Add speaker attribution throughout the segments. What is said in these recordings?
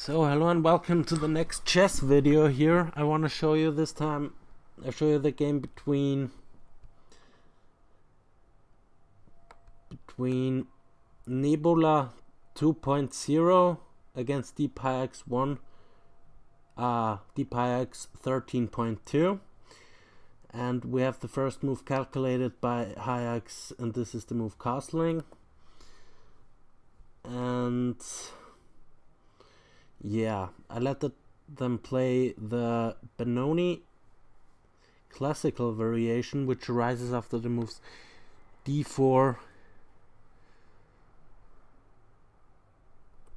Speaker 1: So hello and welcome to the next chess video here. I want to show you this time, I'll show you the game between Nebula 2.0 against Deep Hiarcs 13.2. And we have the first move calculated by Hiarcs, and this is the move castling. And yeah, I let them play the Benoni classical variation, which arises after the moves d4,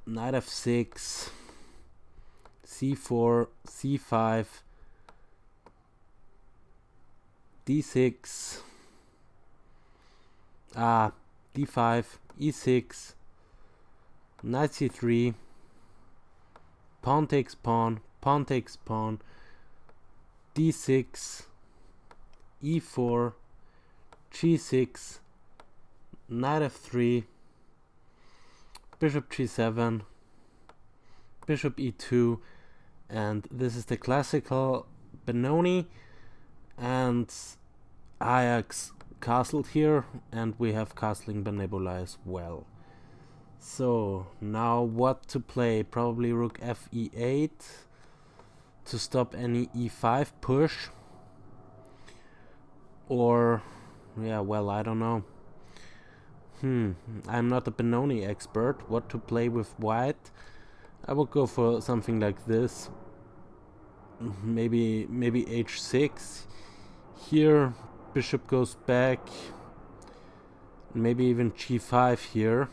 Speaker 1: knight f6, c4, c5, d6, d5, e6, knight c3, pawn takes pawn, pawn takes pawn, d6, e4, g6, knight f3, bishop g7, bishop e2, and this is the classical Benoni, and Hiarcs castled here, and we have castling by Nebula as well. So now what to play? Probably rook f e8 to stop any e5 push, or yeah, well, I don't know. I'm not a Benoni expert. What to play with white? I would go for something like this. Maybe h6 here. Bishop goes back. Maybe even g5 here.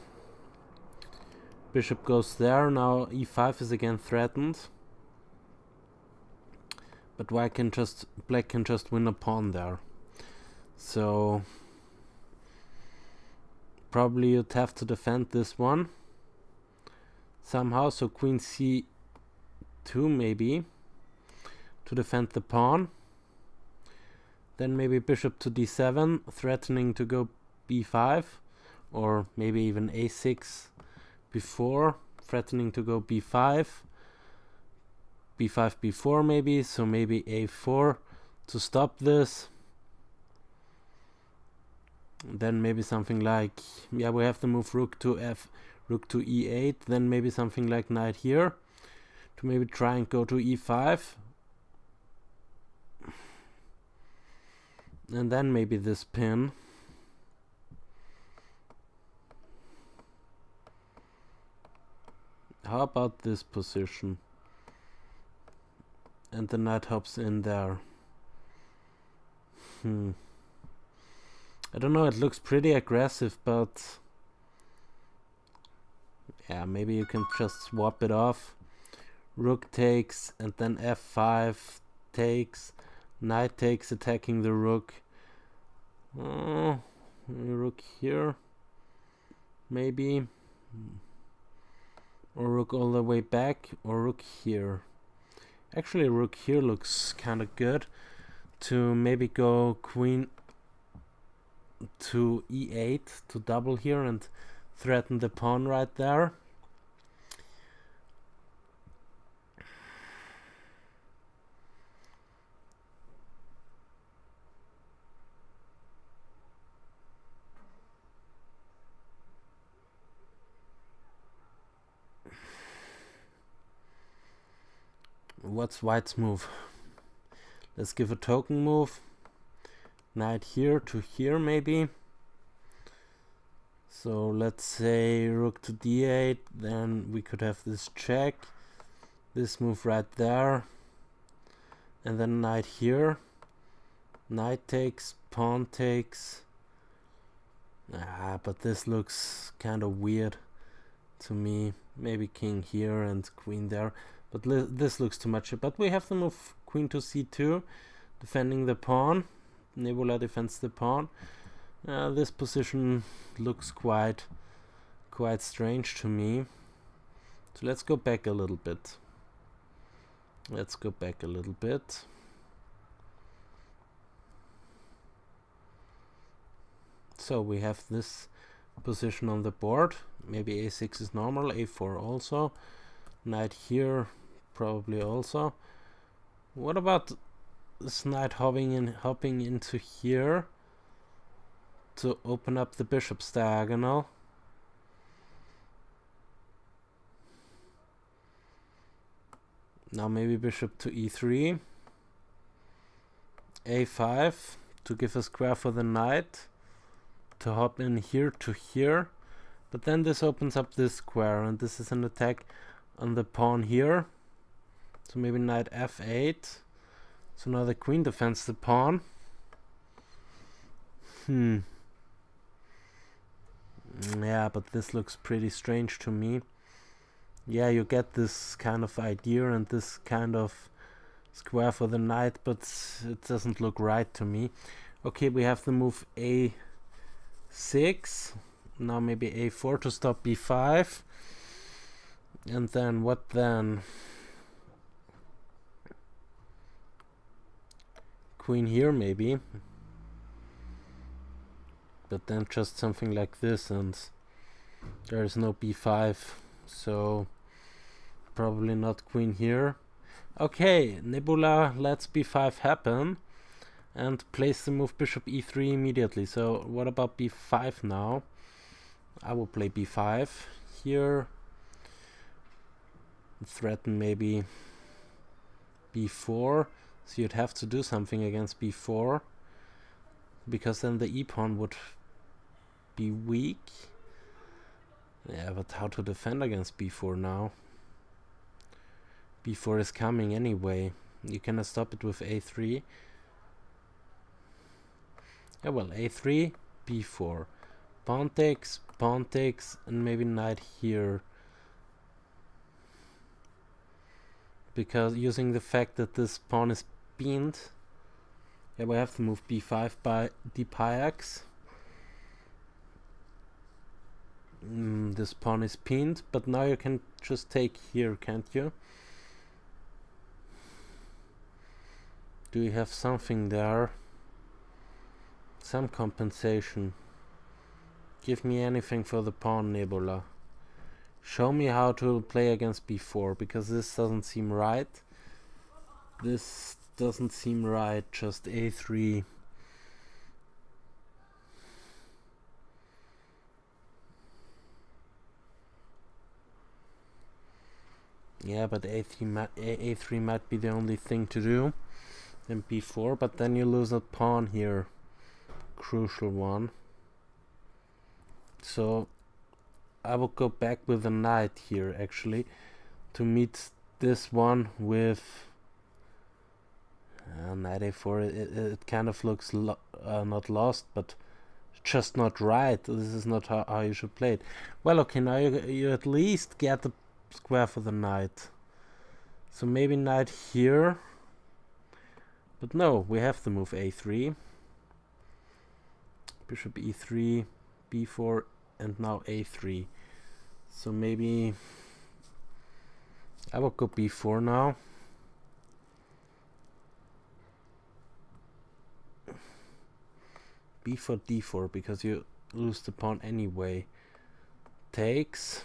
Speaker 1: Bishop goes there. Now e5 is again threatened, but black can just win a pawn there. So probably you'd have to defend this one somehow. So queen c2 maybe to defend the pawn. Then maybe bishop to d7, threatening to go b5, or maybe even a6 before, threatening to go b5, b5 b4 maybe, so maybe a4 to stop this. Then maybe something like, yeah, we have the move rook to e8, then maybe something like knight here to maybe try and go to e5, and then maybe this pin. How about this position? And the knight hops in there. I don't know, it looks pretty aggressive, but yeah, maybe you can just swap it off. Rook takes, and then f5 takes, knight takes, attacking the rook. Rook here, maybe. Or rook all the way back, or rook here. Actually, rook here looks kind of good to maybe go queen to e8 to double here and threaten the pawn right there. What's white's move? Let's give a token move. Knight here to here maybe. So let's say rook to d8, then we could have this check, this move right there, and then knight here. Knight takes, pawn takes. But this looks kind of weird to me. Maybe king here and queen there. But this looks too much. But we have the move queen to c2, defending the pawn. Nebula defends the pawn. This position looks quite strange to me. So let's go back a little bit. So we have this position on the board. Maybe a6 is normal, a4 also. Knight here, probably also. What about this knight hopping into here to open up the bishop's diagonal? Now maybe bishop to e3, a5 to give a square for the knight to hop in here to here, but then this opens up this square, and this is an attack on the pawn here. So maybe knight f8. So now the queen defends the pawn. Yeah, but this looks pretty strange to me. Yeah, you get this kind of idea and this kind of square for the knight, but it doesn't look right to me. Okay, we have the move a6. Now maybe a4 to stop b5. And then what then? Queen here maybe. But then just something like this, and there is no b5, so probably not queen here. Okay, Nebula lets b5 happen and plays the move bishop e3 immediately. So what about b5 now? I will play b5 here. Threaten maybe b4. So you'd have to do something against b4, because then the e-pawn would be weak. Yeah, but how to defend against b4 now? b4 is coming anyway. You cannot stop it with a3. Yeah, well, a3, b4. Pawn takes, and maybe knight here. Because using the fact that this pawn is pinned, yeah, we have to move b5 by Deep Hiarcs. This pawn is pinned, but now you can just take here, can't you? Do you have something there? Some compensation. Give me anything for the pawn, Nebula. Show me how to play against b4, because this doesn't seem right. This doesn't seem right, just a3. Yeah, but a3 might be the only thing to do. Then b4, but then you lose a pawn here. Crucial one. So I will go back with a knight here, actually, to meet this one with knight a4. It kind of looks not lost, but just not right. This is not how you should play it. Well, okay, now you at least get the square for the knight. So maybe knight here. But no, we have to move a3. Bishop e3, b4, and now a3. So maybe I will go b4 now. b4, d4, because you lose the pawn anyway. Takes.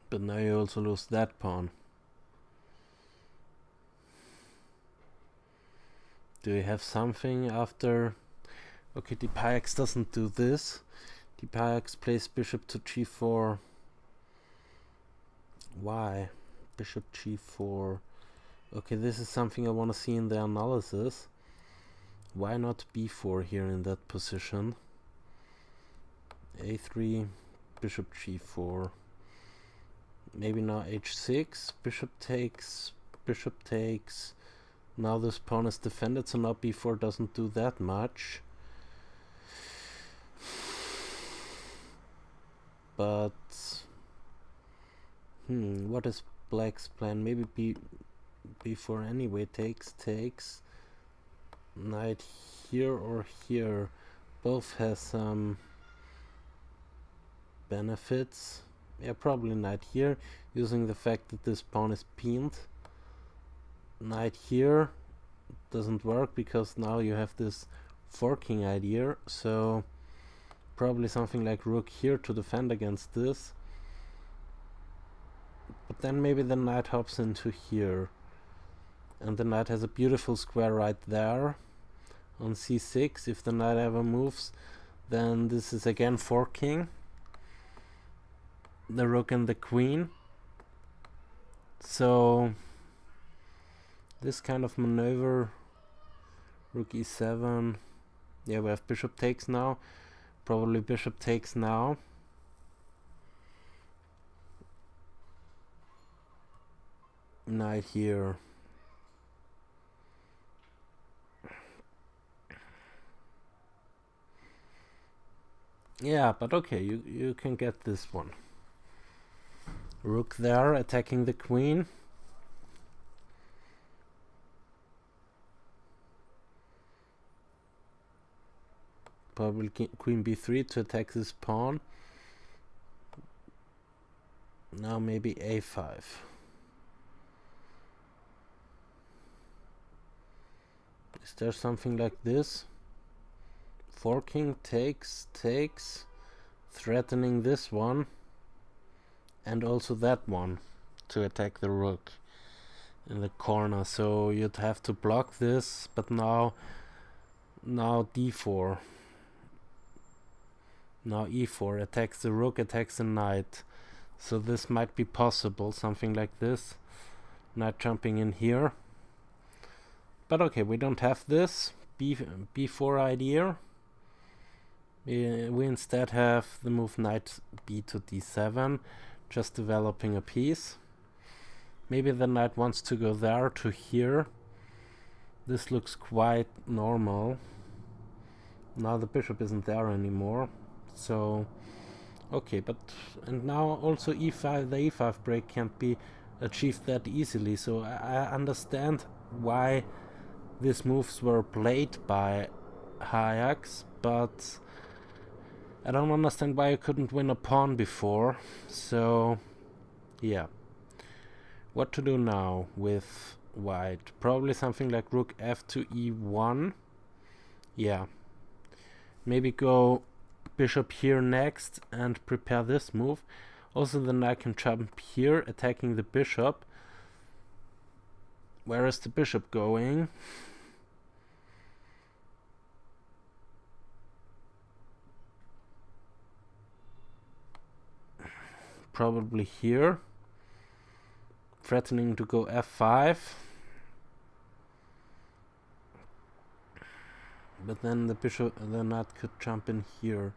Speaker 1: But now you also lose that pawn. Do you have something after? Okay, Deep Hiarcs doesn't do this. Deep Hiarcs plays bishop to g4. Why? Bishop g4. Okay, this is something I want to see in the analysis. Why not b4 here in that position? a3, bishop g4. Maybe now h6, bishop takes, bishop takes. Now this pawn is defended, so now b4 doesn't do that much. But what is black's plan? Maybe b4 anyway. Takes. Knight here or here. Both has some benefits. Yeah, probably knight here, using the fact that this pawn is pinned. Knight here doesn't work because now you have this forking idea, so probably something like rook here to defend against this. But then maybe the knight hops into here. And the knight has a beautiful square right there on c6. If the knight ever moves, then this is again forking the rook and the queen. So this kind of maneuver, rook e7, yeah, we have bishop takes now, probably bishop takes now. Knight here. Yeah, but okay, you can get this one. Rook there, attacking the queen. Probably queen b3 to attack this pawn. Now maybe a5. Is there something like this? Forking, takes, threatening this one, and also that one to attack the rook in the corner. So you'd have to block this, but now d4. Now e4 attacks the rook, attacks the knight. So this might be possible, something like this. Knight jumping in here. But okay, we don't have this b4 idea. We instead have the move knight b to d7, just developing a piece. Maybe the knight wants to go there to here. This looks quite normal. Now the bishop isn't there anymore. So, okay, but and now also e5, the e5 break can't be achieved that easily. So I understand why these moves were played by Hiarcs, but I don't understand why I couldn't win a pawn before. So, yeah. What to do now with white? Probably something like rook f to e1. Yeah. Maybe go bishop here next and prepare this move. Also then I can jump here, attacking the bishop. Where is the bishop going? Probably here, threatening to go f5, but then the bishop, the knight could jump in here.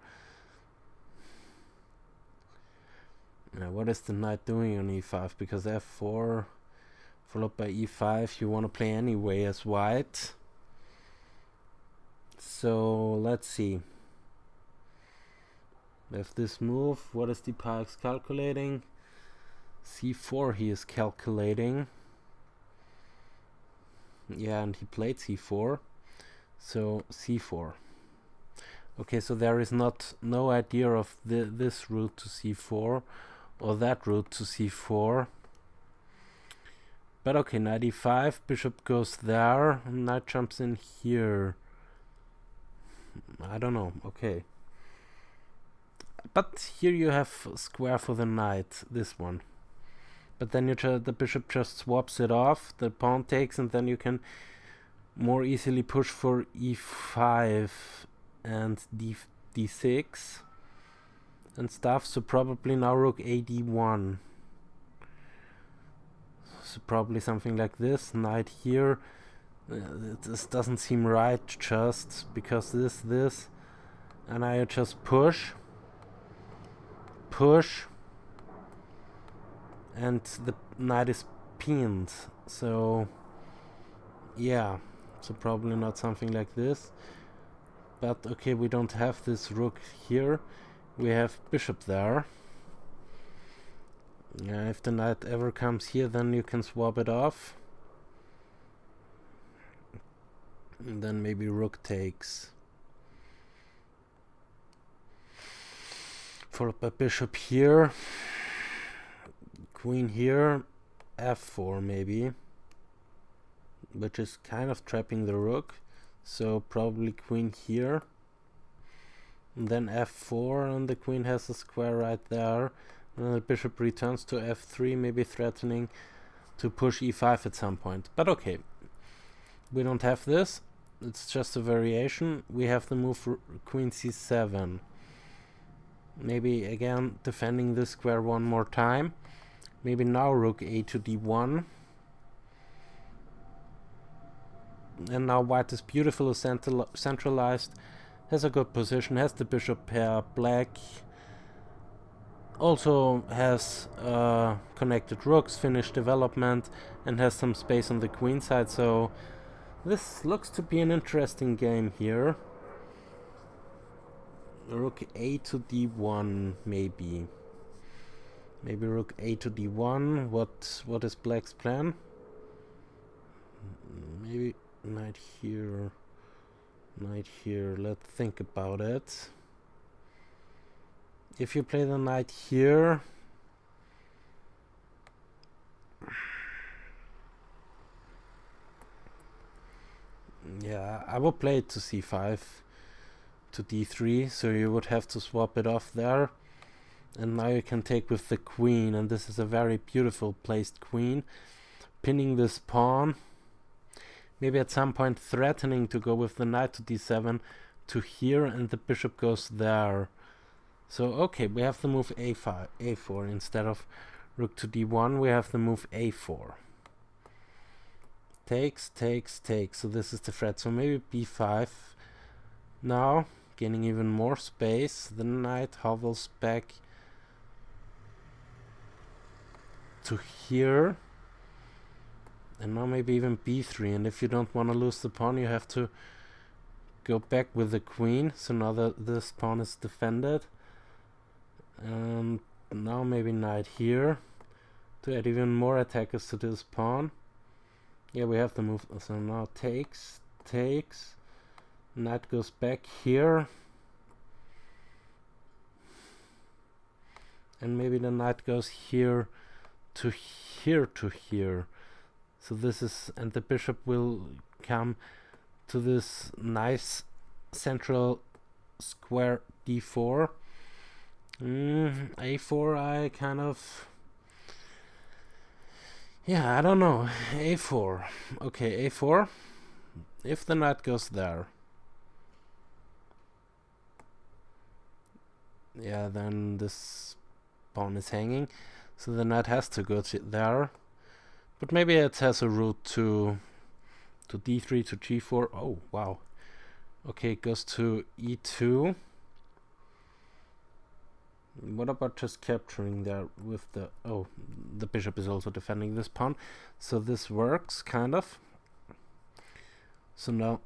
Speaker 1: Now what is the knight doing on e5? Because f4 followed by e5 you want to play anyway as white. So let's see. We have this move. What is Deep Hiarcs calculating? c4 he is calculating. Yeah, and he played c4. So c4. Okay, so there is no idea of this route to c4 or that route to c4. But okay, knight e5, bishop goes there, and knight jumps in here. I don't know, okay. But here you have square for the knight, this one. But then the bishop just swaps it off, the pawn takes, and then you can more easily push for e5 and d6 and stuff. So probably now rook a d1. So probably something like this, knight here. This doesn't seem right just because this, and I just push, and the knight is pinned. So yeah, so probably not something like this. But okay, we don't have this rook here, we have bishop there. Yeah, if the knight ever comes here, then you can swap it off. And then maybe rook takes. Followed by bishop here. Queen here. f4 maybe. Which is kind of trapping the rook. So probably queen here. And then f4, and the queen has a square right there. The bishop returns to f3, maybe threatening to push e5 at some point. But okay, we don't have this. It's just a variation. We have the move queen c7. Maybe again defending this square one more time. Maybe now rook a to d1. And now white is beautifully centralized, has a good position, has the bishop pair. Black also has connected rooks, finished development, and has some space on the queen side, so this looks to be an interesting game here. Rook a to d1, maybe. Maybe rook a to d1. What is black's plan? Maybe knight here. Knight here. Let's think about it. If you play the knight here, yeah, I will play it to c5 to d3, so you would have to swap it off there. And now you can take with the queen, and this is a very beautiful placed queen, pinning this pawn. Maybe at some point threatening to go with the knight to d7 to here, and the bishop goes there. So okay, we have the move a5, a4 instead of rook to d1. We have the move a4. Takes, takes, takes. So this is the threat. So maybe b5 now, gaining even more space. The knight hovels back to here. And now maybe even b3. And if you don't want to lose the pawn, you have to go back with the queen. So now that this pawn is defended. And now maybe knight here to add even more attackers to this pawn. Yeah, we have the move. So now takes, takes. Knight goes back here. And maybe the knight goes here to here to here. So this is, and the bishop will come to this nice central square d4. A4, I kind of, yeah, I don't know. A4. Okay, A4. If the knight goes there, yeah, then this pawn is hanging. So the knight has to go there. But maybe it has a route to d3 to g4. Oh, wow. Okay, it goes to e2. What about just capturing there with the... Oh, the bishop is also defending this pawn. So this works, kind of. So now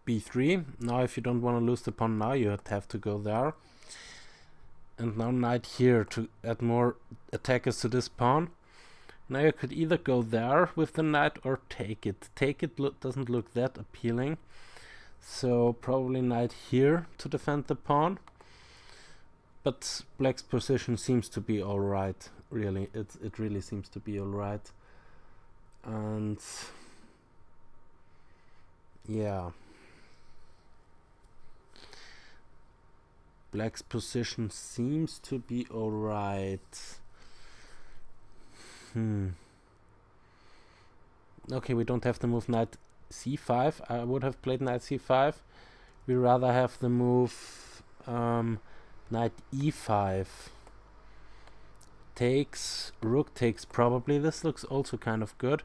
Speaker 1: b3. Now if you don't want to lose the pawn now, you have to go there. And now knight here to add more attackers to this pawn. Now you could either go there with the knight or take it. Take it doesn't look that appealing. So probably knight here to defend the pawn. But black's position seems to be alright. Really, it really seems to be alright. And yeah. Black's position seems to be alright. Okay, we don't have the move knight c5. I would have played knight c5. We rather have the move knight e5. Takes, rook takes probably. This looks also kind of good.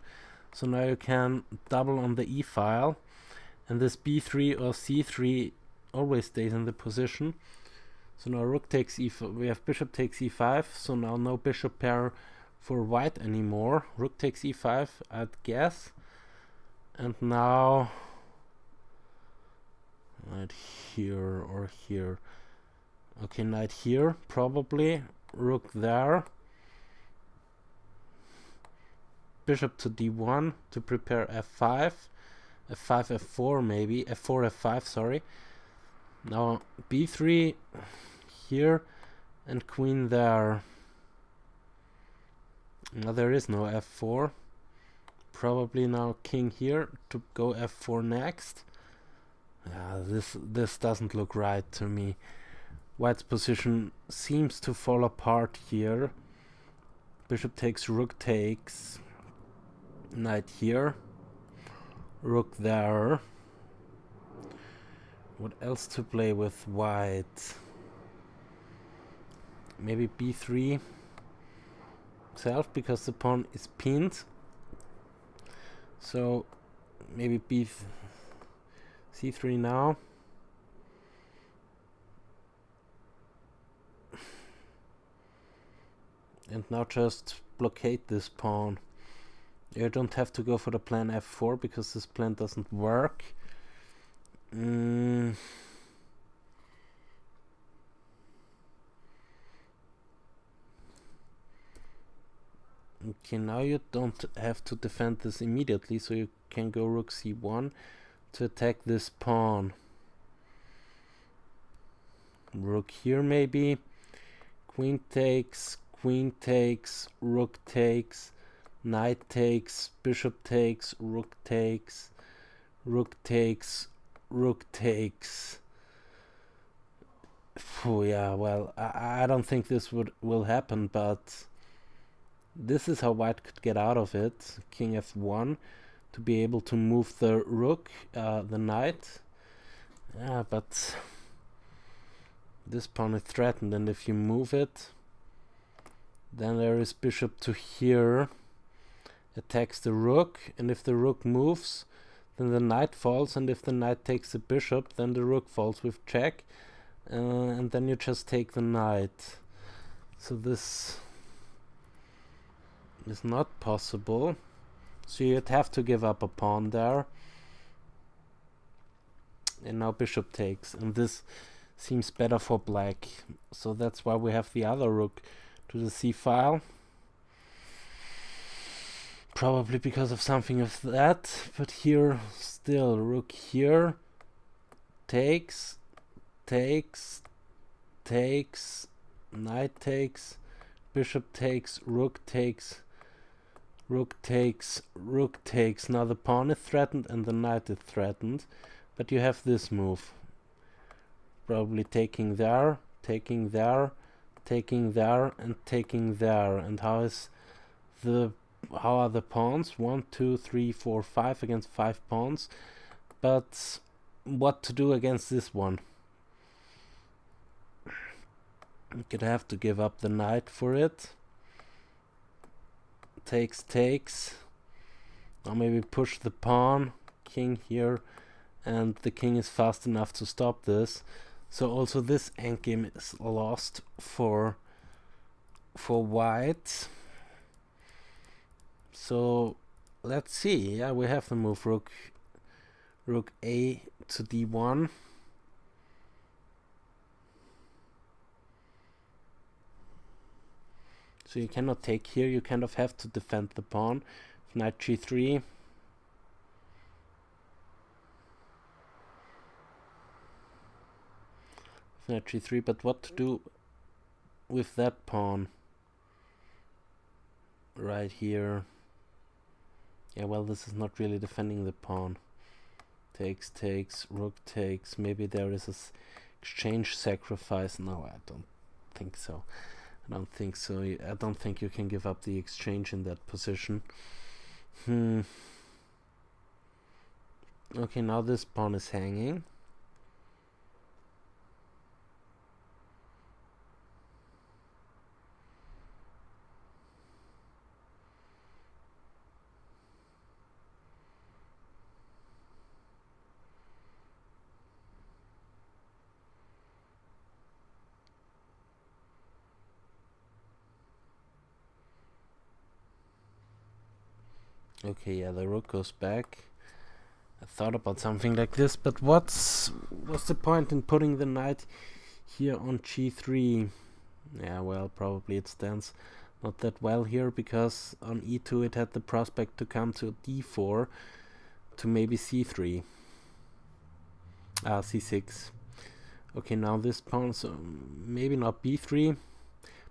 Speaker 1: So now you can double on the e file. And this b3 or c3 always stays in the position. So now rook takes e5, we have bishop takes e5, so now no bishop pair for white anymore. Rook takes e5, I'd guess. And now knight here or here. Okay, knight here, probably. Rook there. Bishop to d1 to prepare f5. f5, f4 maybe. f4, f5, sorry. Now b3 here and queen there. Now there is no f4. Probably now king here to go f4 next. This doesn't look right to me. White's position seems to fall apart here. Bishop takes, rook takes, knight here, rook there. What else to play with white? Maybe b3 self, because the pawn is pinned. So maybe c3 now. And now just blockade this pawn. You don't have to go for the plan f4 because this plan doesn't work. Okay, now you don't have to defend this immediately, so you can go rook c1 to attack this pawn. Rook here maybe. Queen takes, rook takes, knight takes, bishop takes, rook takes, rook takes, rook takes. Oh yeah, well, I don't think this will happen, but this is how white could get out of it. King f1 to be able to move the rook, the knight. Yeah, but this pawn is threatened, and if you move it, then there is bishop to here, attacks the rook, and if the rook moves, then the knight falls, and if the knight takes the bishop, then the rook falls with check, and then you just take the knight. So this is not possible. So you'd have to give up a pawn there. And now bishop takes, and this seems better for black. So that's why we have the other rook to the c-file. Probably because of something of that, but here still rook here, takes, knight takes, bishop takes, rook takes, rook takes, rook takes. Now the pawn is threatened and the knight is threatened, but you have this move. Probably taking there, taking there, taking there, and taking there. And how are the pawns? 1, 2, 3, 4, 5 against 5 pawns. But what to do against this one? You could have to give up the knight for it. Takes. Or maybe push the pawn, king here, and the king is fast enough to stop this. So also this endgame is lost for white. So let's see. Yeah, we have the move rook a to d1. So you cannot take here, you kind of have to defend the pawn. Knight g3. Knight g3, but what to do with that pawn? Right here. Yeah, well, this is not really defending the pawn. Takes, rook takes. Maybe there is a exchange sacrifice. No, I don't think so. I don't think so. I don't think you can give up the exchange in that position. Okay, now this pawn is hanging. Okay, yeah, the rook goes back. I thought about something like this, but what's the point in putting the knight here on g3? Yeah, well, probably it stands not that well here, because on e2 it had the prospect to come to d4 to maybe c3. C6. Okay, now this pawn, so maybe not b3,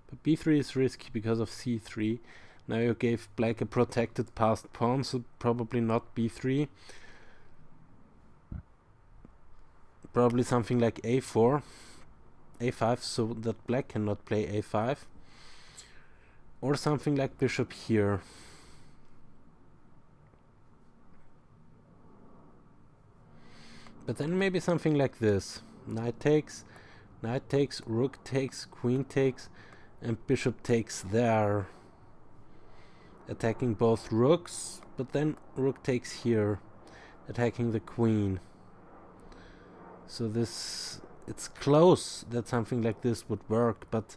Speaker 1: but b3 is risky because of c3. Now you gave black a protected passed pawn, so probably not b3. Probably something like a4. a5 so that black cannot play a5, or something like bishop here. But then maybe something like this. Knight takes, rook takes, queen takes, and bishop takes there. Attacking both rooks, but then rook takes here, attacking the queen. So this, it's close that something like this would work, but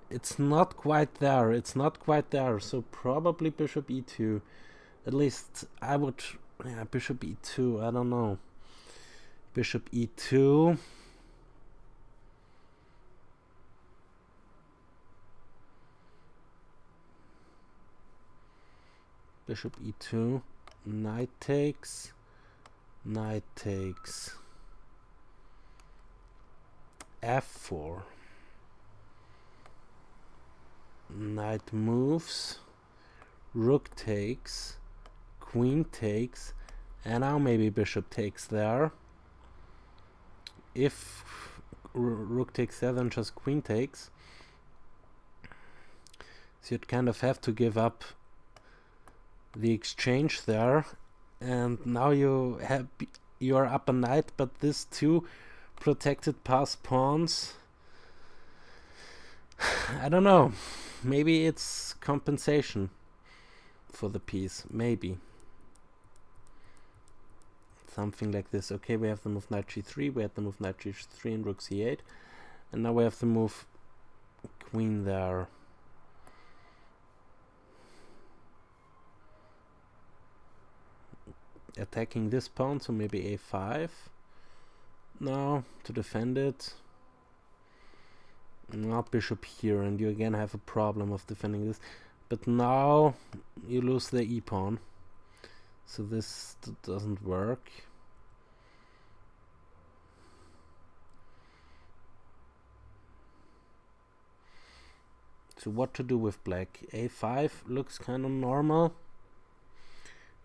Speaker 1: it's not quite there. It's not quite there. So probably bishop e2. At least I would, yeah, bishop e2. I don't know. Bishop e2. Bishop e2. Knight takes. Knight takes. f4. Knight moves. Rook takes. Queen takes. And now maybe bishop takes there. If rook takes there, then just queen takes. So you'd kind of have to give up the exchange there, and now you are up a knight, but this two protected pass pawns. I don't know. Maybe it's compensation for the piece. Maybe. Something like this. Okay, we have the move knight g3, we have the move knight g3 and rook c8, and now we have the move queen there. Attacking this pawn, so maybe a5. No, to defend it. Now bishop here, and you again have a problem of defending this. But now you lose the e-pawn, so this doesn't work. So what to do with black? a5 looks kind of normal.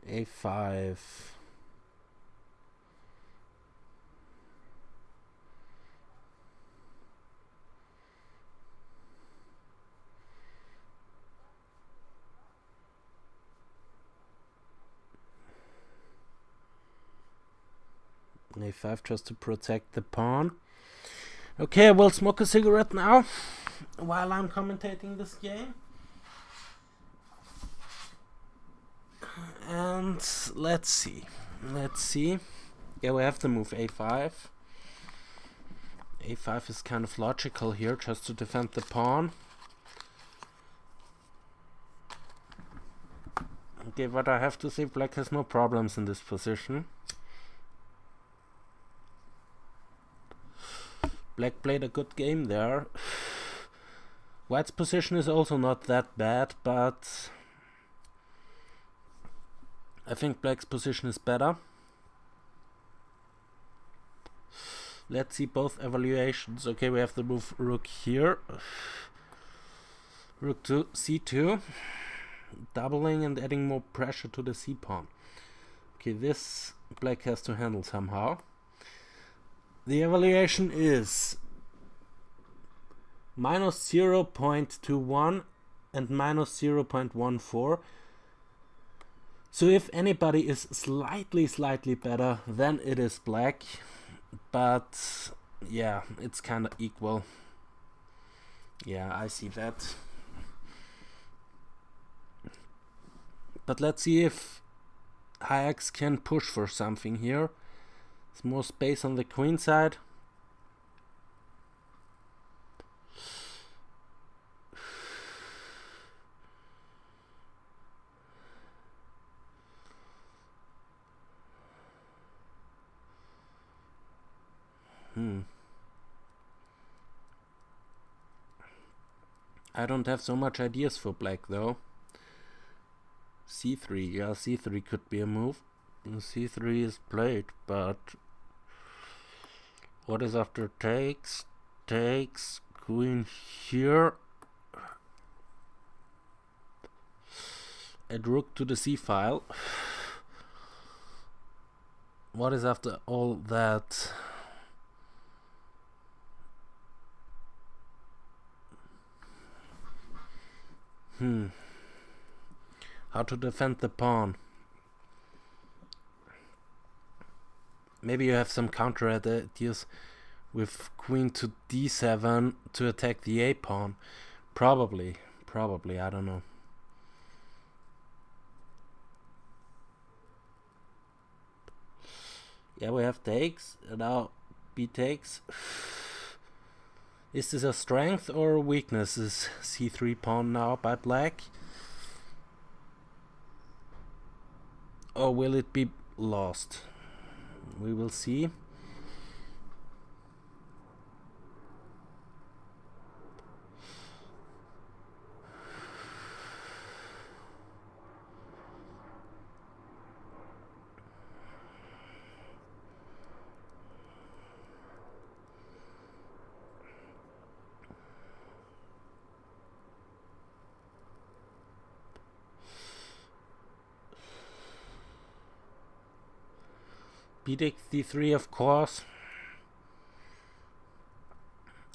Speaker 1: a5. a5 just to protect the pawn. Okay, I will smoke a cigarette now while I'm commentating this game. And let's see. Yeah, we have to move a5. a5 is kind of logical here, just to defend the pawn. Okay, but I have to say black has no problems in this position. Black played a good game there. White's position is also not that bad, but I think black's position is better. Let's see both evaluations. Okay, we have the move rook here. Rook to c2. Doubling and adding more pressure to the c-pawn. Okay, this black has to handle somehow. The evaluation is minus 0.21 and minus 0.14. So if anybody is slightly better, then it is black. But yeah, it's kind of equal. Yeah, I see that. But let's see if Hiarcs can push for something here. There's more space on the queen side. I don't have so much ideas for black though. c3, yeah, c3 could be a move. c3 is played, but what is after takes? Takes, queen here, add rook to the c-file. What is after all that? How to defend the pawn? Maybe you have some counter ideas with queen to d7 to attack the a pawn. Probably, I don't know. Yeah, we have takes, and now b takes. Is this a strength or a weakness? Is c3 pawn now by black? Or will it be lost? We will see. B takes d3, of course.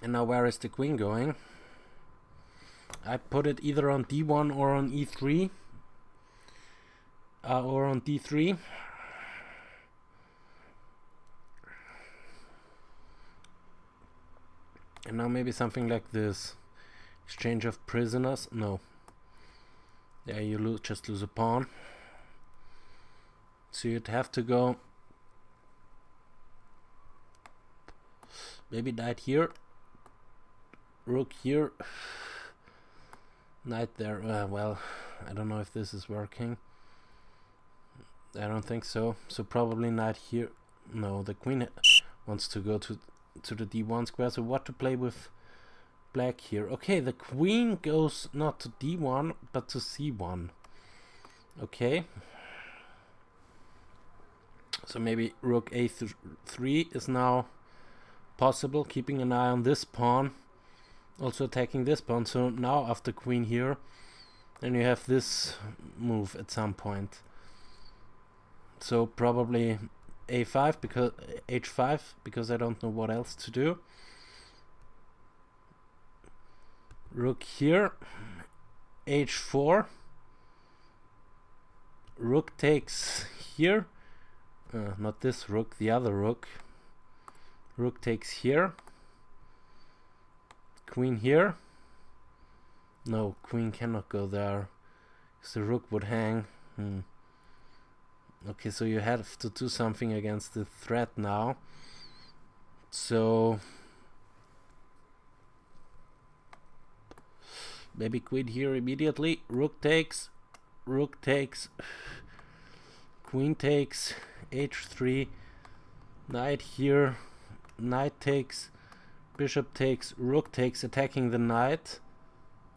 Speaker 1: And now where is the queen going? I put it either on d1 or on e3. Or on d3. And now maybe something like this. Exchange of prisoners. No. Yeah, you just lose a pawn. So you'd have to go... Maybe knight here. Rook here. Knight there. Well, I don't know if this is working. I don't think so. So probably knight here. No, the queen wants to go to the d1 square. So what to play with black here? Okay, the queen goes not to d1 but to c1. Okay. So maybe rook a3 is now possible, keeping an eye on this pawn, also attacking this pawn. So now after queen here, then you have this move at some point. So probably a5 because h5 because I don't know what else to do. Rook here, h4. Rook takes here. Not this rook, the other rook. Rook takes here. Queen here. No, queen cannot go there, because the rook would hang. Okay, so you have to do something against the threat now. So maybe queen here immediately. Rook takes. Rook takes. Queen takes. h3. Knight here. Knight takes. Bishop takes. Rook takes, attacking the knight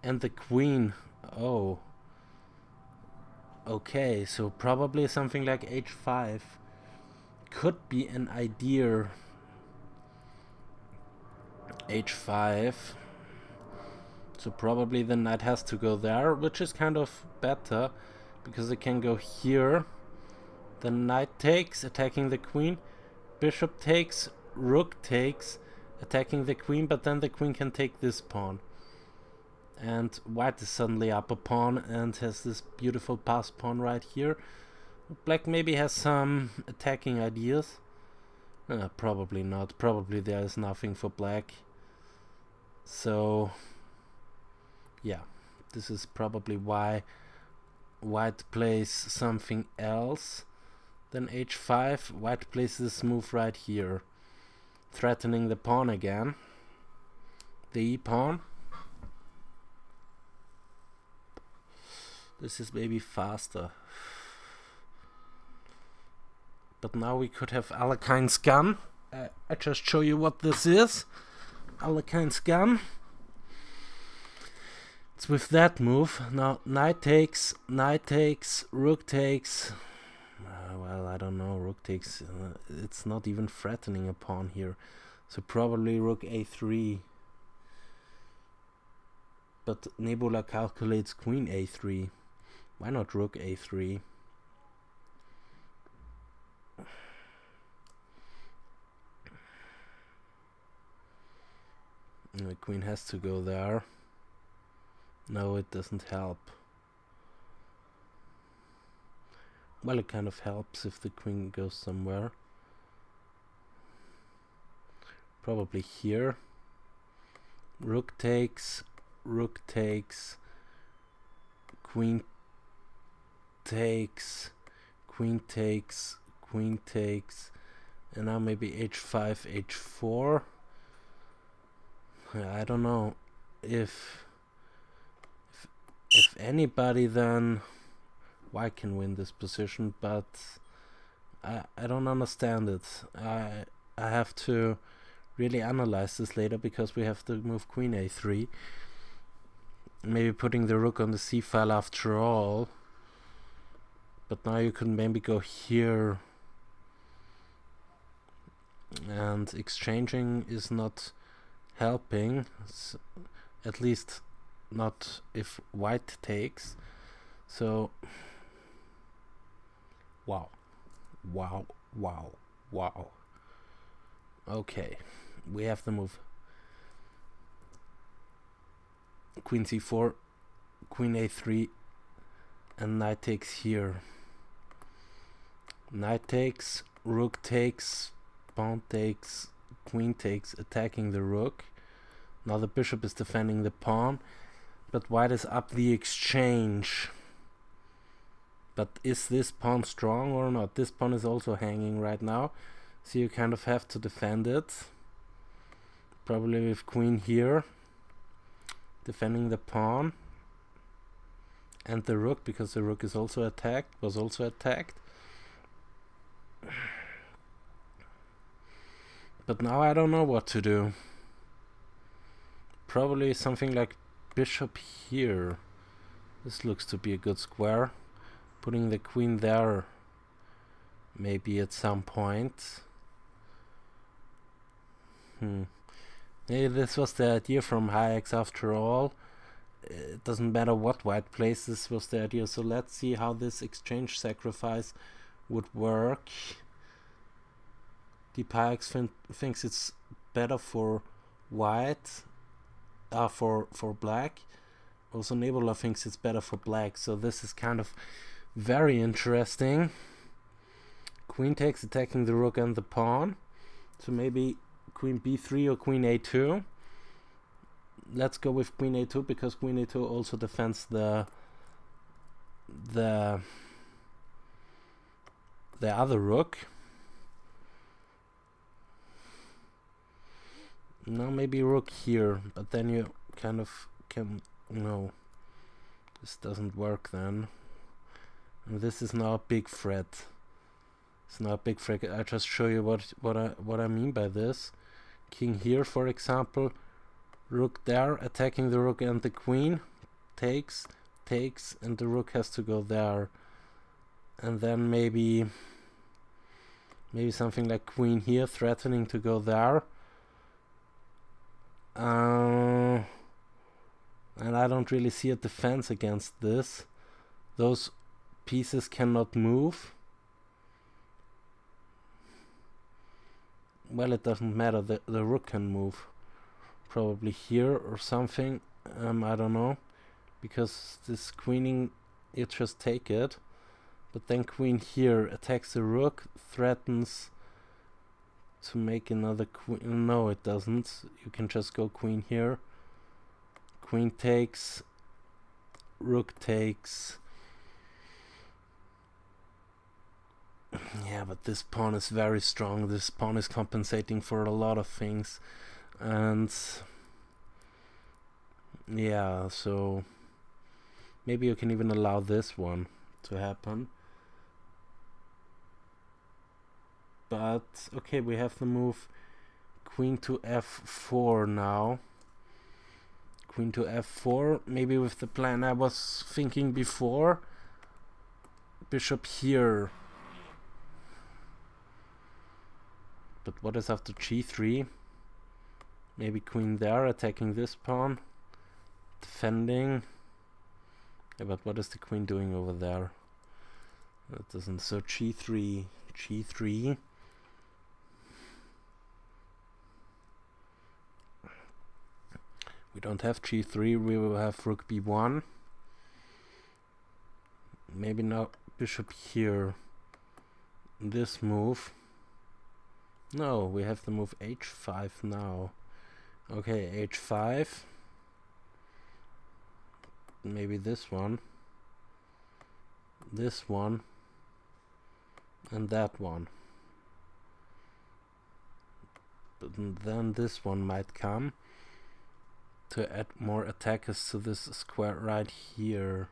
Speaker 1: and the queen. Oh. Okay, so probably something like h5 could be an idea. h5. So probably the knight has to go there, which is kind of better because it can go here. The knight takes, attacking the queen. Bishop takes, rook takes, attacking the queen, but then the queen can take this pawn. And white is suddenly up a pawn and has this beautiful pass pawn right here. Black maybe has some attacking ideas. Probably not. Probably there is nothing for black. So, yeah, this is probably why white plays something else than h5. White plays this move right here, threatening the pawn again. The e-pawn. This is maybe faster. But now we could have Alekhine's gun. I just show you what this is. Alekhine's gun. It's with that move. Now knight takes, rook takes. Well, I don't know. Rook takes. It's not even threatening a pawn here. So probably rook a3. But Nebula calculates queen a3. Why not rook a3? The queen has to go there. No, it doesn't help. Well, it kind of helps if the queen goes somewhere. Probably here. Rook takes, queen takes, queen takes, queen takes, and now maybe h5, h4. I don't know if anybody, then white can win this position, but I don't understand it. I have to really analyze this later, because we have to move queen a3. Maybe putting the rook on the c file after all. But now you could maybe go here, and exchanging is not helping, at least not if white takes. So wow. Okay, we have to move queen c4, queen a3, and knight takes here. Knight takes, rook takes, pawn takes, queen takes, attacking the rook. Now the bishop is defending the pawn, but white is up the exchange. But is this pawn strong or not? This pawn is also hanging right now, so you kind of have to defend it. Probably with queen here, defending the pawn and the rook, because the rook is also attacked, was also attacked. But now I don't know what to do. Probably something like bishop here. This looks to be a good square. Putting the queen there, maybe at some point. Maybe this was the idea from Hiarcs after all. It doesn't matter what white plays, this was the idea. So let's see how this exchange sacrifice would work. Deep Hiarcs thinks it's better for white, for black. Also Nebula thinks it's better for black. So this is kind of very interesting. Queen takes, attacking the rook and the pawn. So maybe queen b3 or queen a2. Let's go with queen a2, because queen a2 also defends the other rook. Now maybe rook here, but then you kind of can, no, this doesn't work then. And this is now a big threat. It's not a big threat. I just show you what I mean by this. King here, for example, rook there, attacking the rook and the queen, takes, and the rook has to go there. And then maybe something like queen here, threatening to go there. And I don't really see a defense against this. Those pieces cannot move. Well, it doesn't matter, the rook can move. Probably here or something, I don't know. Because this queening, you just take it. But then queen here attacks the rook, threatens to make another queen. No, it doesn't. You can just go queen here. Queen takes, rook takes. Yeah, but this pawn is very strong. This pawn is compensating for a lot of things. And yeah, so maybe you can even allow this one to happen. But okay, we have to move queen to f4 now. Queen to f4, maybe with the plan I was thinking before. Bishop here. But what is after g3? Maybe queen there, attacking this pawn. Defending. Yeah, but what is the queen doing over there? That doesn't. So g3. g3. We don't have g3, we will have rook b1. Maybe now bishop here. This move. No, we have the move h5 now. Okay, h5. Maybe this one. This one. And that one. But then this one might come to add more attackers to this square right here.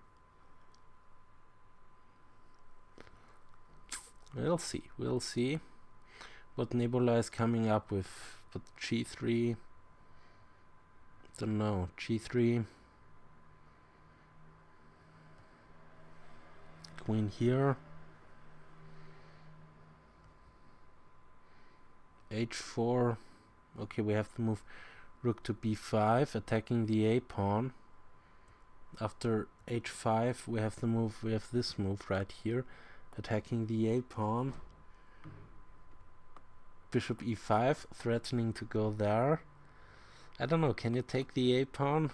Speaker 1: We'll see what Nebula is coming up with. But g3, don't know, g3, queen here, h4. Okay, we have to move rook to b5, attacking the a pawn. After h5 we have this move right here, attacking the a pawn. Bishop e5, threatening to go there. I don't know, can you take the a pawn?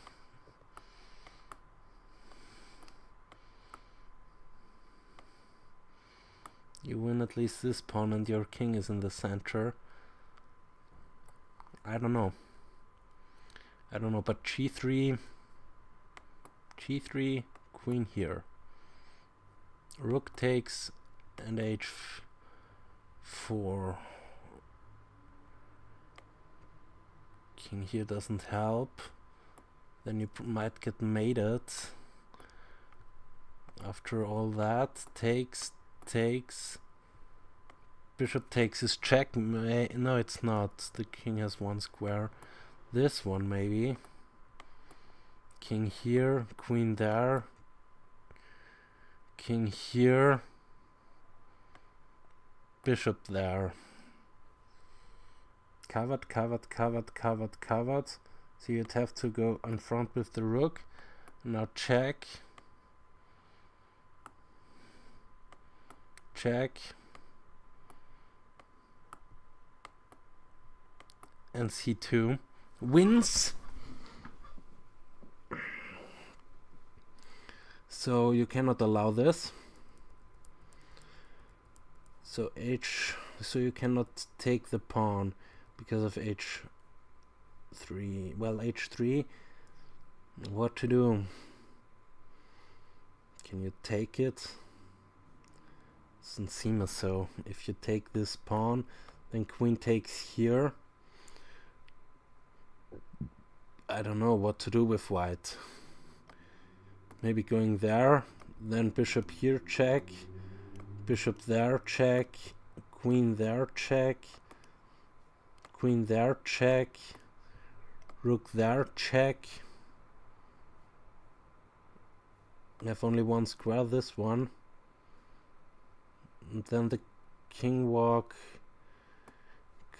Speaker 1: You win at least this pawn and your king is in the center. I don't know, but g3, queen here. Rook takes and h4. King here doesn't help. Then you might get mated. After all that, takes. Bishop takes his check. No, it's not. The king has one square. This one maybe. King here, queen there. King here. Bishop there. Covered. So you'd have to go in front with the rook. Now check. And c2 wins. So you cannot allow this. So you cannot take the pawn because of h3. Well, h3. What to do? Can you take it? Doesn't seem as so. If you take this pawn, then queen takes here. I don't know what to do with white. Maybe going there, then bishop here, check. Bishop there, check. Queen there, check. Queen there, check. Rook there, check. I have only one square, this one. And then the king walk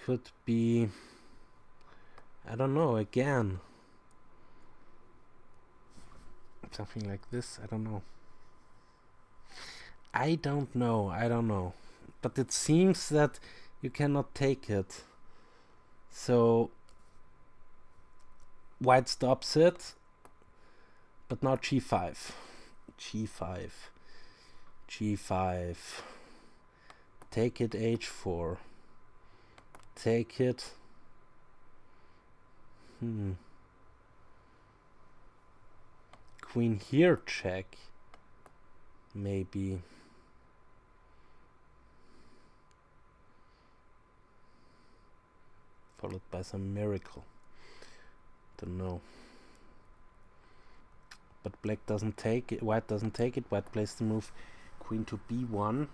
Speaker 1: could be, I don't know, again. Something like this, I don't know. I don't know. But it seems that you cannot take it. So white stops it. But now g5. G5. Take it, h4. Take it. Queen here, check. Maybe. Followed by some miracle. Don't know. But black doesn't take it. White doesn't take it. White plays the move queen to b1.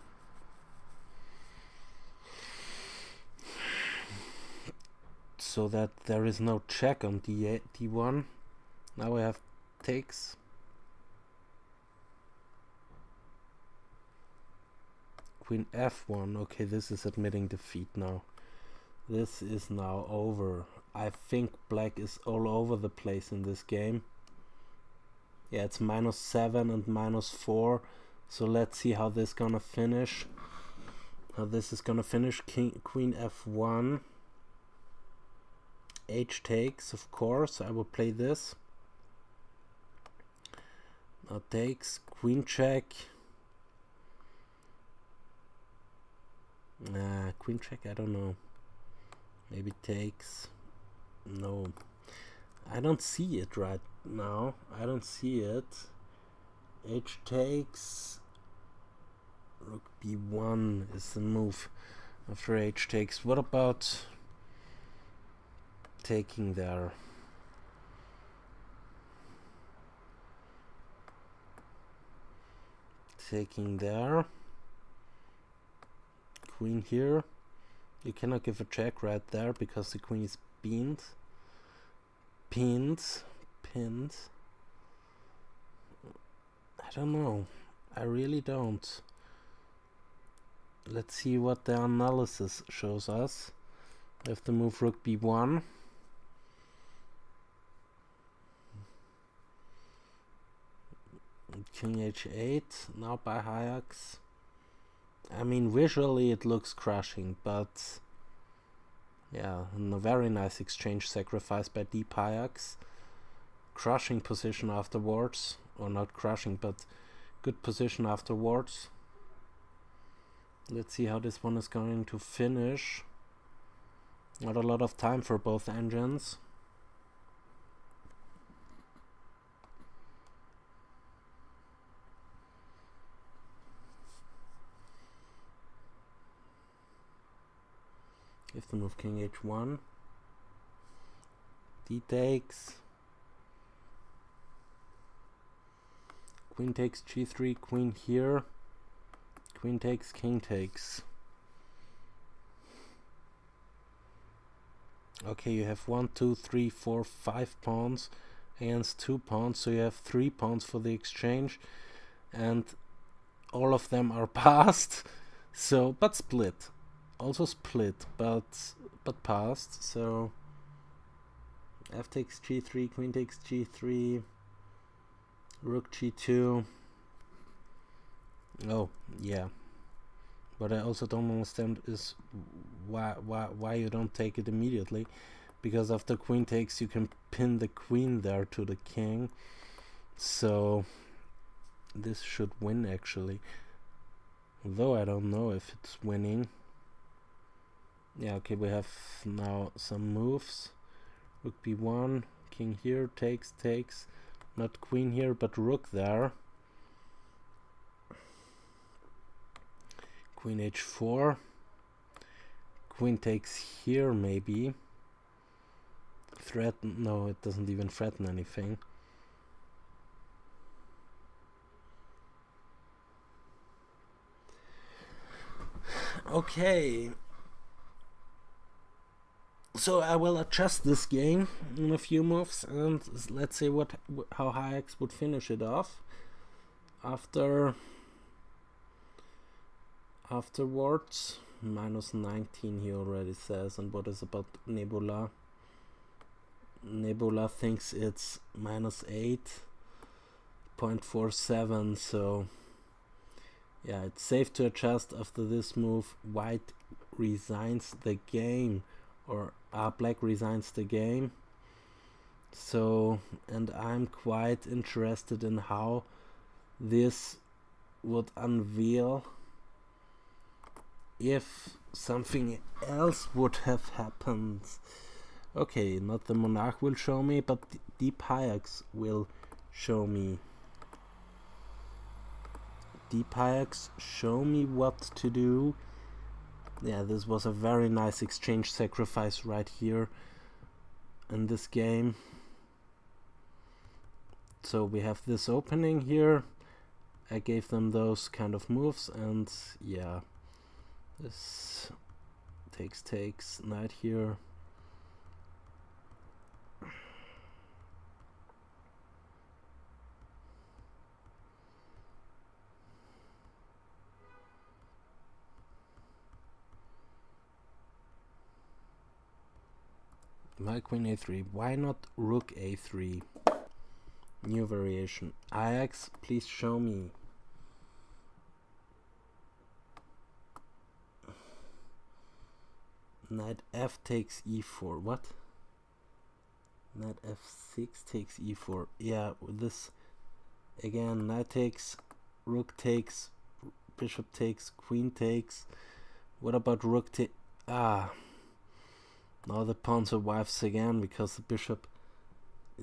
Speaker 1: So that there is no check on d1. Now we have takes. Queen f1. Okay, this is admitting defeat now. This is now over. I think black is all over the place in this game. Yeah, it's -7 and -4. So let's see how this gonna finish. How this is gonna finish. Queen f1. h takes, of course. I will play this. Now takes, queen check. Queen check, I don't know. Maybe takes. No. I don't see it right now. I don't see it. H takes. Rook b1 is the move after h takes. What about taking there? Taking there. Queen here. You cannot give a check right there because the queen is pinned. Pinned. I don't know. I really don't. Let's see what the analysis shows us. We have to move rook b1. King h8. Now by Hiarcs. I mean, visually it looks crushing, but yeah, a very nice exchange sacrifice by Deep Hiarcs. Crushing position afterwards, or not crushing, but good position afterwards. Let's see how this one is going to finish. Not a lot of time for both engines. Give the move king h1. D takes. Queen takes g3, queen here. Queen takes, king takes. Okay, you have 1, 2, 3, 4, 5 pawns against 2 pawns, so you have 3 pawns for the exchange, and all of them are passed. So, but split. Also split, but passed. So f takes g3, queen takes g3, rook g2. Oh yeah, what I also don't understand is why you don't take it immediately, because after queen takes you can pin the queen there to the king, so this should win actually, though I don't know if it's winning. Yeah, okay, we have now some moves. Rook b1, king here, takes, not queen here, but rook there. Queen h4. Queen takes here, maybe. Threaten, no, it doesn't even threaten anything. Okay. So I will adjust this game in a few moves, and let's see how Hiarcs would finish it off. Afterwards, -19 he already says. And what is about Nebula? Nebula thinks it's -8.47, so yeah, it's safe to adjust after this move. White resigns the game, or black resigns the game. So, and I'm quite interested in how this would unveil if something else would have happened. Okay, not the monarch will show me, but Deep Hiarcs will show me. Deep Hiarcs, show me what to do. Yeah, this was a very nice exchange sacrifice right here in this game. So we have this opening here. I gave them those kind of moves, and yeah, this takes, knight here. My queen a3. Why not rook a3? New variation. Hiarcs, please show me. Knight f takes e4. What? Knight f6 takes e4. Yeah, this again, knight takes, rook takes, bishop takes, queen takes. What about rook take? Ah, now the pawn survives again because the bishop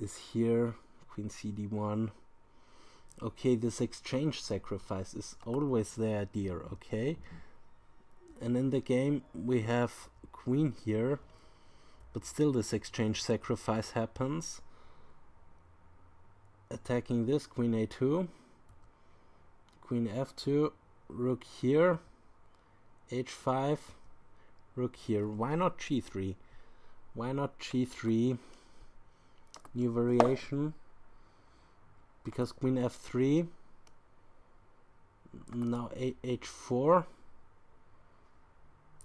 Speaker 1: is here. Queen cd1. Okay, this exchange sacrifice is always there, dear. Okay, and in the game we have queen here, but still this exchange sacrifice happens. Attacking this, queen a2, queen f2, rook here, h5, rook here. Why not g3? Why not g3? New variation. Because queen f3, now h4,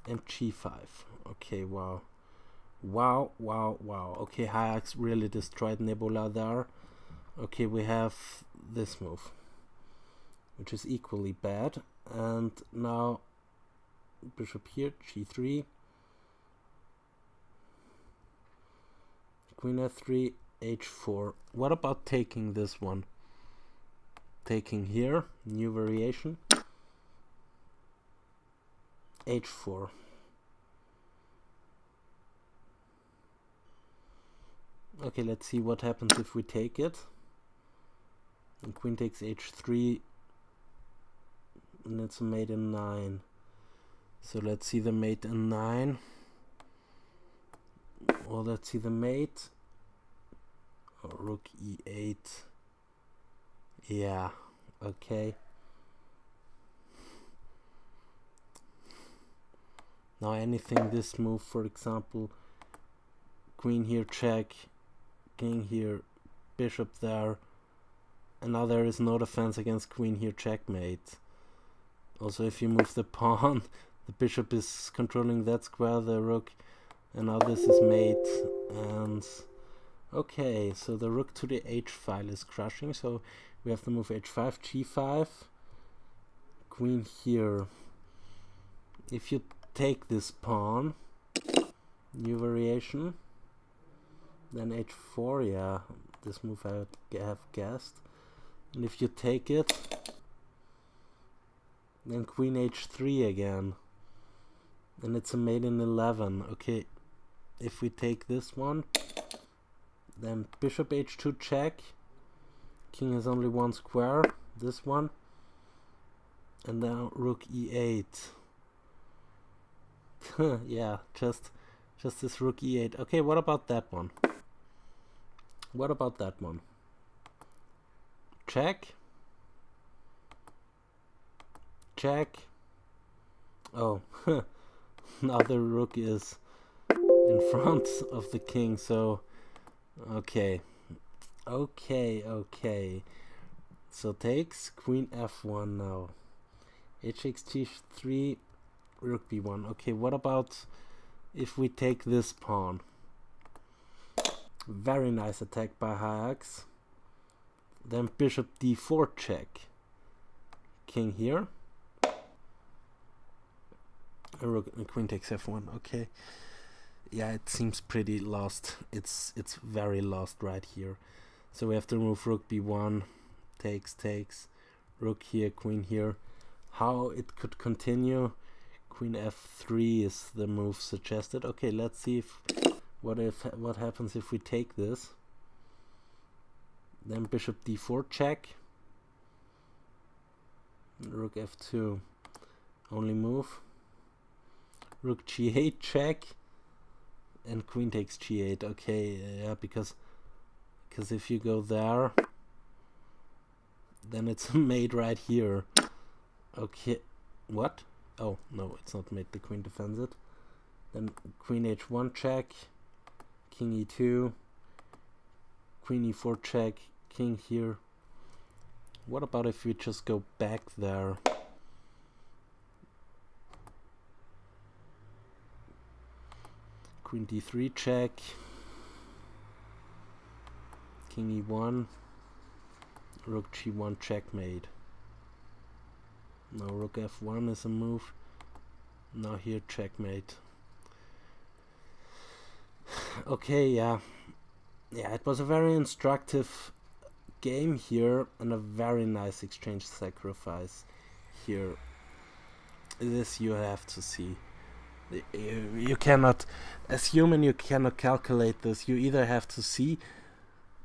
Speaker 1: and g5. Okay, wow. Wow, wow, wow. Okay, Hiarcs really destroyed Nebula there. Okay, we have this move, which is equally bad. And now bishop here, g3, queen f3, h4. What about taking this one? Taking here, new variation, h4. Okay, let's see what happens if we take it. And queen takes h3, and it's a mate in 9. So let's see the mate in 9. Well, let's see the mate. Oh, rook e8. Yeah, okay. Now anything this move, for example, queen here check, king here, bishop there, and now there is no defense against queen here checkmate. Also, if you move the pawn, the bishop is controlling that square, the rook, and now this is mate. And okay, so the rook to the h file is crushing, so we have to move h5, g5, queen here. If you take this pawn, new variation, then h4, yeah, this move I have guessed. And if you take it, then queen h3 again, and it's a mate in 11. Okay, if we take this one, then bishop h2 check, king has only one square, this one, and now rook e8. Yeah, just this rook e8. Okay, what about that one? What about that one? Check. Check. Oh, now the rook is in front of the king, so okay. Okay. So takes queen f1 now. hx3, rook b1. Okay, what about if we take this pawn? Very nice attack by Hiarcs. Then bishop d4 check. King here. Rook and queen takes f1. Okay. Yeah, it seems pretty lost. It's very lost right here. So we have to remove rook b1. Takes. Rook here, queen here. How it could continue? Queen f3 is the move suggested. Okay, let's see if what happens if we take this. Then bishop d4 check. Rook f2, only move. Rook g8 check, and queen takes g8. Okay, yeah, because if you go there, then it's mate right here. Okay, what? Oh no, it's not mate. The queen defends it. Then queen h1 check, king e2, queen e4 check, king here. What about if we just go back there? Queen d3 check, king e1, rook g1 checkmate. Now rook f1 is a move. Now here checkmate. Okay, yeah. yeah, it was a very instructive game here and a very nice exchange sacrifice here. This you have to see. You cannot, as human, you cannot calculate this. You either have to see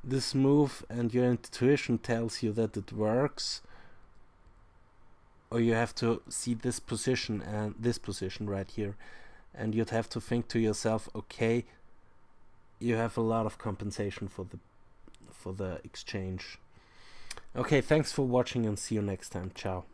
Speaker 1: this move and your intuition tells you that it works, or you have to see this position and this position right here, and you'd have to think to yourself, okay, you have a lot of compensation for the exchange. Okay, thanks for watching and see you next time. Ciao.